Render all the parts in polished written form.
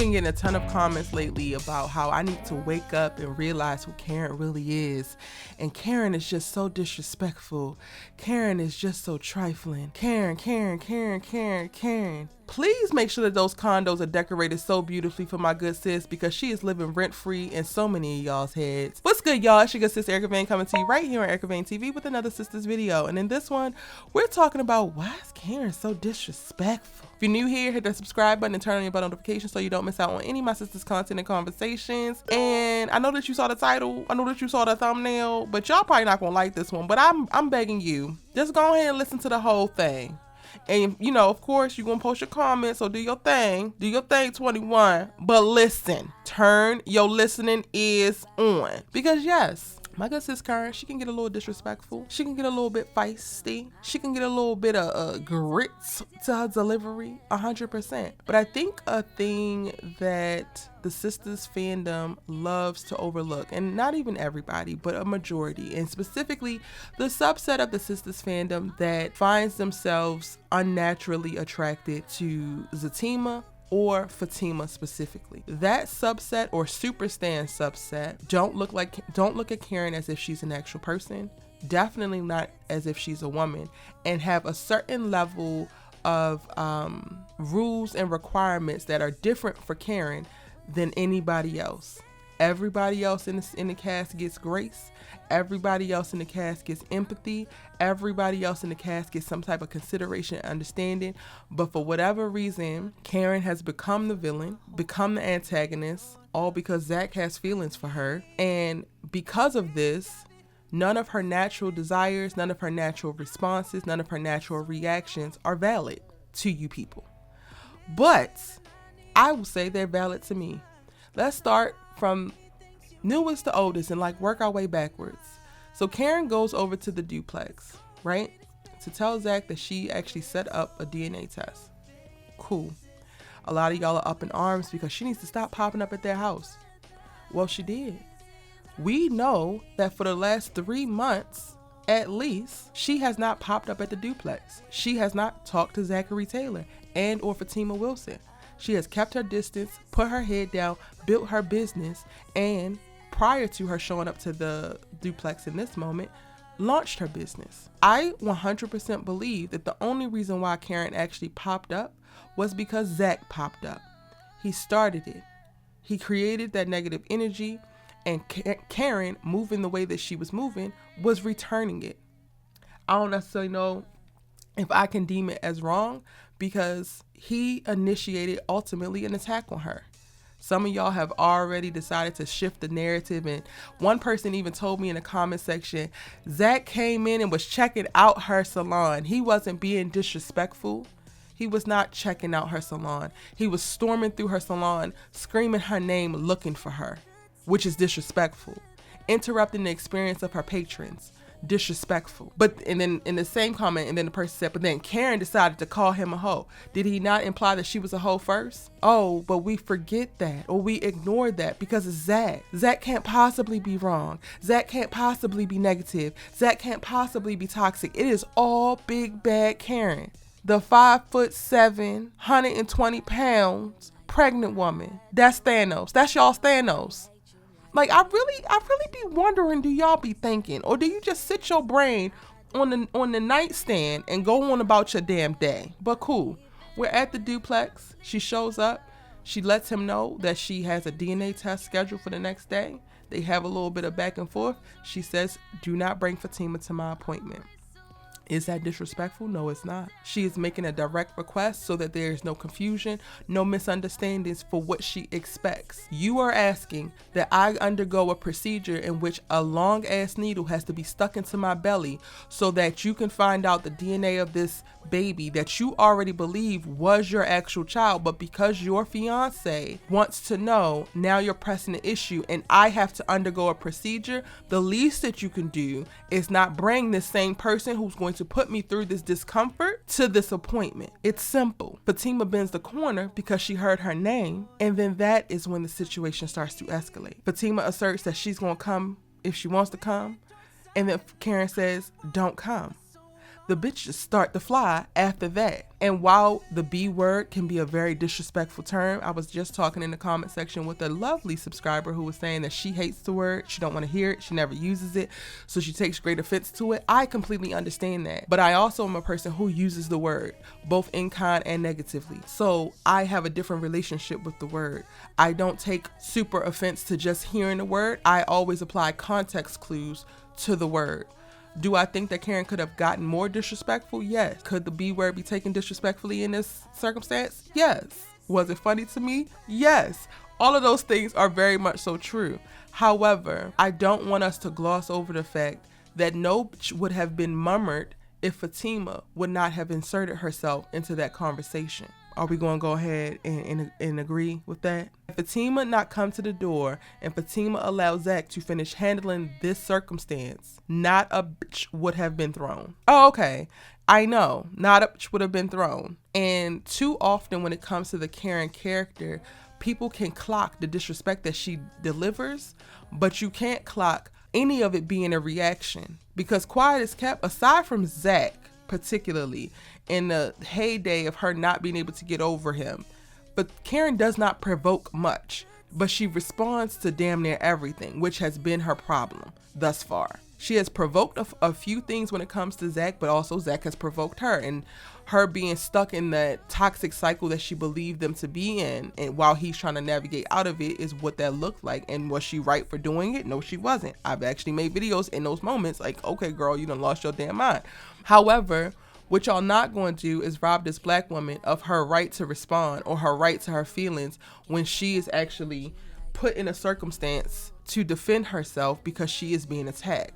been getting a ton of comments lately about how I need to wake up and realize who Karen really is. And Karen is just so disrespectful. Karen is just so trifling. Karen. Please make sure that those condos are decorated so beautifully for my good sis, because she is living rent-free in so many of y'all's heads. What's good, y'all? It's your good sis Erica Vane coming to you right here on Erica Vane TV with another Sistas video. And in this one, we're talking about why is Karen so disrespectful? If you're new here, hit that subscribe button and turn on your bell notifications so you don't miss out on any of my sisters' content and conversations. And I know that you saw the title, I know that you saw the thumbnail, but y'all probably not gonna like this one. But I'm begging you, just go ahead and listen to the whole thing. And, you know, of course, you're going to post your comments, so do your thing. Do your thing, 21. But listen, turn your listening ears on. Because, yes, my good sis Karen, she can get a little disrespectful. She can get a little bit feisty. She can get a little bit of grits to her delivery, 100%. But I think a thing that the Sistas fandom loves to overlook, and not even everybody, but a majority, and specifically the subset of the Sistas fandom that finds themselves unnaturally attracted to Fatima or Fatima specifically. That subset or super stan subset don't look at Karen as if she's an actual person, definitely not as if she's a woman, and have a certain level of rules and requirements that are different for Karen than anybody else. Everybody else in the cast gets grace. Everybody else in the cast gets empathy. Everybody else in the cast gets some type of consideration and understanding. But for whatever reason, Karen has become the villain, become the antagonist, all because Zach has feelings for her. And because of this, none of her natural desires, none of her natural responses, none of her natural reactions are valid to you people. But I will say they're valid to me. Let's start from newest to oldest and work our way backwards. So Karen goes over to the duplex, right? To tell Zach that she actually set up a DNA test. Cool. A lot of y'all are up in arms because she needs to stop popping up at their house. Well, she did. We know that for the last 3 months, at least, she has not popped up at the duplex. She has not talked to Zachary Taylor and or Fatima Wilson. She has kept her distance, put her head down, built her business, and prior to her showing up to the duplex in this moment, launched her business. I 100% believe that the only reason why Karen actually popped up was because Zach popped up. He started it. He created that negative energy, and Karen, moving the way that she was moving, was returning it. I don't necessarily know if I can deem it as wrong, because he initiated ultimately an attack on her. Some of y'all have already decided to shift the narrative, and one person even told me in the comment section, Zach came in and was checking out her salon. He wasn't being disrespectful. He was not checking out her salon. He was storming through her salon, screaming her name, looking for her, which is disrespectful. Interrupting the experience of her patrons. Disrespectful. But and then in the same comment, and then the person said, but then Karen decided to call him a hoe. Did he not imply that she was a hoe first? Oh, but we forget that, or we ignore that because it's Zach. Zach can't possibly be wrong. Zach can't possibly be negative. Zach can't possibly be toxic. It is all big bad Karen, the 5'7", 120 pounds pregnant woman. That's Thanos. That's y'all's Thanos. I really be wondering, do y'all be thinking, or do you just sit your brain on the nightstand and go on about your damn day? But cool. We're at the duplex. She shows up. She lets him know that she has a DNA test scheduled for the next day. They have a little bit of back and forth. She says, do not bring Fatima to my appointment. Is that disrespectful? No, it's not. She is making a direct request so that there is no confusion, no misunderstandings for what she expects. You are asking that I undergo a procedure in which a long ass needle has to be stuck into my belly so that you can find out the DNA of this baby that you already believe was your actual child, but because your fiance wants to know, now you're pressing the issue and I have to undergo a procedure. The least that you can do is not bring this same person who's going to put me through this discomfort to this appointment. It's simple. Fatima bends the corner because she heard her name, and then that is when the situation starts to escalate. Fatima asserts that she's going to come if she wants to come, and then Karen says, don't come. the bitches start to fly after that. And while the B word can be a very disrespectful term, I was just talking in the comment section with a lovely subscriber who was saying that she hates the word, she don't want to hear it, she never uses it, so she takes great offense to it. I completely understand that, but I also am a person who uses the word both in kind and negatively, so I have a different relationship with the word. I don't take super offense to just hearing the word. I always apply context clues to the word. Do I think that Karen could have gotten more disrespectful? Yes. Could the B word be taken disrespectfully in this circumstance? Yes. Was it funny to me? Yes. All of those things are very much so true. However, I don't want us to gloss over the fact that no bitch would have been murmured if Fatima would not have inserted herself into that conversation. Are we going to go ahead and agree with that? If Fatima not come to the door and Fatima allowed Zach to finish handling this circumstance, not a bitch would have been thrown. Oh, okay. I know, not a bitch would have been thrown. And too often when it comes to the Karen character, people can clock the disrespect that she delivers, but you can't clock any of it being a reaction. Because quiet is kept, aside from Zach, particularly in the heyday of her not being able to get over him, but Karen does not provoke much, but she responds to damn near everything, which has been her problem thus far. She has provoked a few things when it comes to Zach, but also Zach has provoked her, and her being stuck in that toxic cycle that she believed them to be in, and while he's trying to navigate out of it, is what that looked like. And was she right for doing it? No, she wasn't. I've actually made videos in those moments like, okay girl, you done lost your damn mind. However, what y'all not going to do is rob this black woman of her right to respond or her right to her feelings when she is actually put in a circumstance to defend herself because she is being attacked.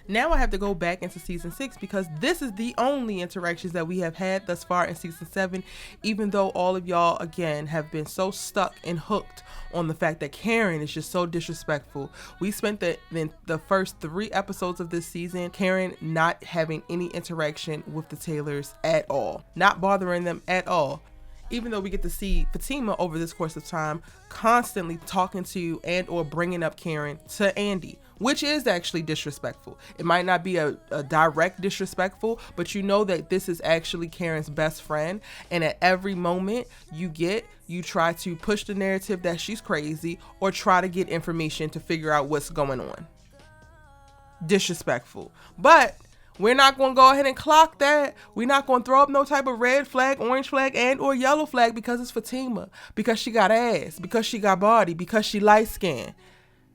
Now I have to go back into season 6 because this is the only interactions that we have had thus far in season 7, even though all of y'all again have been so stuck and hooked on the fact that Karen is just so disrespectful. We spent the first 3 episodes of this season, Karen not having any interaction with the Taylors at all, not bothering them at all. Even though we get to see Fatima over this course of time constantly talking to and or bringing up Karen to Andi, which is actually disrespectful. It might not be a direct disrespectful, but you know that this is actually Karen's best friend. And at every moment you try to push the narrative that she's crazy or try to get information to figure out what's going on. Disrespectful. But we're not going to go ahead and clock that. We're not going to throw up no type of red flag, orange flag, and or yellow flag because it's Fatima, because she got ass, because she got body, because she light skinned.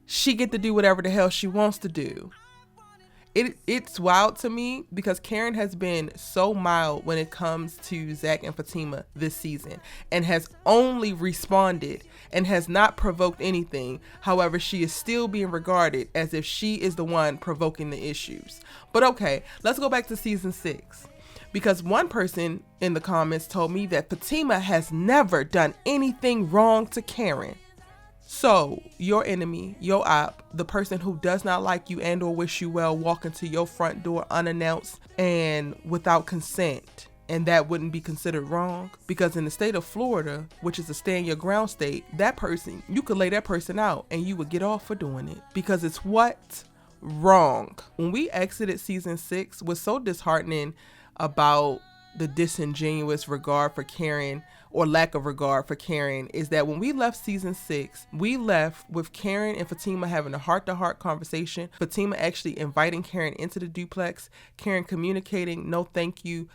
She get to do whatever the hell she wants to do. It's wild to me because Karen has been so mild when it comes to Zach and Fatima this season and has only responded and has not provoked anything. However, she is still being regarded as if she is the one provoking the issues. But okay, let's go back to season 6. Because one person in the comments told me that Fatima has never done anything wrong to Karen. So your enemy, your op, the person who does not like you and or wish you well, walk into your front door unannounced and without consent, and that wouldn't be considered wrong? Because in the state of Florida, which is a stand your ground state, that person, you could lay that person out and you would get off for doing it because it's what? Wrong. When we exited season 6, what's so disheartening about the disingenuous regard for Karen or lack of regard for Karen is that when we left season 6, we left with Karen and Fatima having a heart-to-heart conversation. Fatima actually inviting Karen into the duplex, Karen communicating no thank you,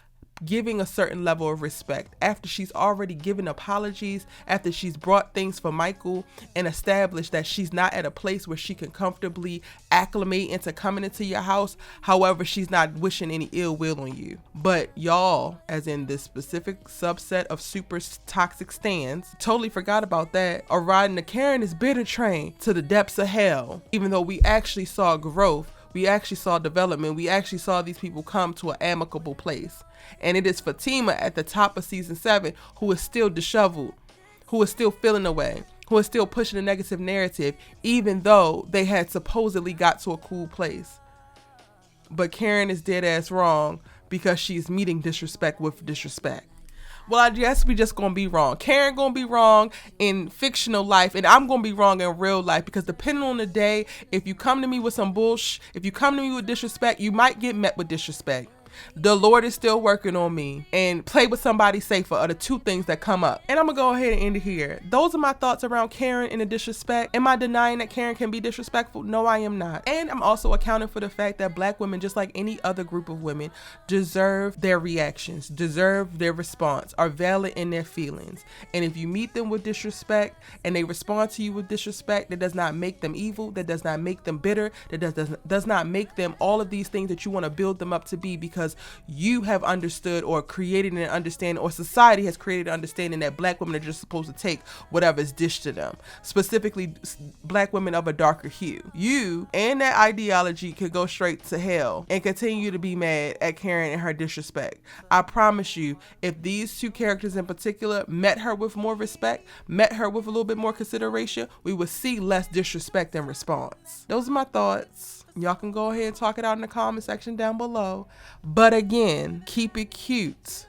giving a certain level of respect after she's already given apologies, after she's brought things for Michael and established that she's not at a place where she can comfortably acclimate into coming into your house. However, she's not wishing any ill will on you. But y'all, as in this specific subset of super toxic stans, totally forgot about that, are riding the Karen is bitter train to the depths of hell. Even though we actually saw growth, we actually saw development, we actually saw these people come to an amicable place. And it is Fatima at the top of season 7 who is still disheveled, who is still feeling away, who is still pushing a negative narrative, even though they had supposedly got to a cool place. But Karen is dead ass wrong because she's meeting disrespect with disrespect. Well, I guess we just gonna be wrong. Karen gonna be wrong in fictional life, and I'm gonna be wrong in real life, because depending on the day, if you come to me with some bullshit, if you come to me with disrespect, you might get met with disrespect. the Lord is still working on me, and play with somebody safer are the two things that come up. And I'm gonna go ahead and end it here. Those are my thoughts around Karen and the disrespect. Am I denying that Karen can be disrespectful? No, I am not. And I'm also accounting for the fact that Black women, just like any other group of women, deserve their reactions, deserve their response, are valid in their feelings. And if you meet them with disrespect and they respond to you with disrespect, that does not make them evil, that does not make them bitter, that does not make them all of these things that you want to build them up to be, because you have understood or created an understanding, or society has created an understanding that Black women are just supposed to take whatever is dished to them, specifically Black women of a darker hue. You and that ideology could go straight to hell and continue to be mad at Karen and her disrespect. I promise you, if these two characters in particular met her with more respect, met her with a little bit more consideration, we would see less disrespect and response. Those are my thoughts. Y'all can go ahead and talk it out in the comment section down below. But again, keep it cute.